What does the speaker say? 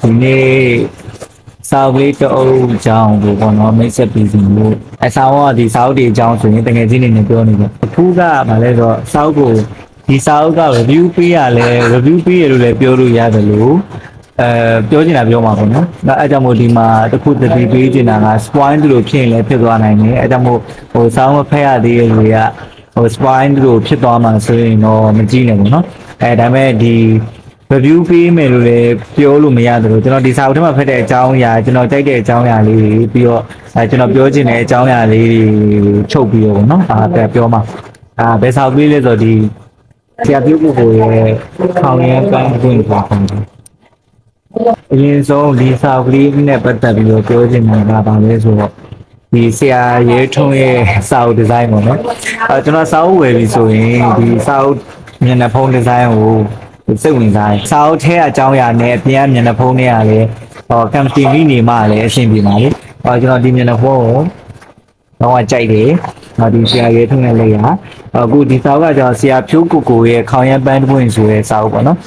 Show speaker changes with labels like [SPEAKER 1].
[SPEAKER 1] ဒီနေ့စာအုပ်လေးတစ်အုပ်အကြောင်းကိုပေါ့နော်မိတ်ဆက်ပြီးစီလို့စာအုပ်ကဒီစာအုပ်တွေအကြောင်းဆိုရင်တကယ်ချင်းနေနဲ့ပြောနေတယ်အခုကဗာလဲဆိုတော့စာအုပ်ကိုဒီစာအုပ်က review ပေးရလဲ review ပေးရလို့လည်းပြောလို့ရတယ်လို့ပြောချင်တာပြောမှာပေါ့နော်။အဲကြောင့်မို့ဒီမှာတစ်ခုတတိပေးချင်တာက spoil လို့ဖြစ်ရင်လည်းဖြစ်သွားနိုင်တယ်။အဲကြောင့်မို့စာအုပ်မဖတ်ရသေးတဲ့လူတွေကspoil လို့ဖြစ်သွားမှာဆိုရင်တော့မကြည့်နဲ့ပေါ့နော်။ဒါပေမဲ့ဒီ review ပေးမယ်လို့လည်းပြောလို့မရတယ်လို့ကျွန်တော်ဒီစာအုပ်ထဲမှာဖတ်တဲ့အကြောင်းအရာကျွန်တော်ကြိုက်တဲ့အကြောင်းအရာလေးတွေပြီးတော့ကျွန်တော်ပြောချင်တဲ့အကြောင်းအရာလေးတွေချုပ်ပြီးတော့ပေါ့နော်ပြောမှာဘယ်စာအုပ်လေးလဲဆိုတော့ဒီဆရာပြုတ်ကိုရဲ့ခေါင်းရမ်းပန်းပွင့်ပါခေါင်းအရင်ဆုံးဒီစာအုပ်လေးနဲ့ပတ်သက်ပြီးတော့ပြောချင်တာကဘာလဲဆိုတော့ဒီဆရာရဲထုံးရဲ့စာအုပ်ဒီဇိုင်းပေါ့နော်ကျွန်တော်စာအုပ်ဝယ်ပြီဆိုရင်ဒီစာအုပ်မျက်နှာဖုံးဒီဇိုင်းကိုစိတ်ဝင်စားတယ်စာအုပ်ထဲအကြောင်းအရာနဲ့အပြင်ကမျက်နှာဖုံးတွေကလည်းကမ်စတီမီနေမှလည်းအဆင်ပြေပါလေကျွန်တော်ဒီမျက်နှာဖုံးကိုတော့ကြိုက်တယ်ဒီဆရာရဲထုံးရဲ့လက်ရအခုဒီစာအုပ်ကကျွန်တော်ဆရာဖြိုးကိုရဲ့ခေါင်းရမ်းပန်းပွင့်ဆိုတဲ့စာအုပ်ပေါ့နော်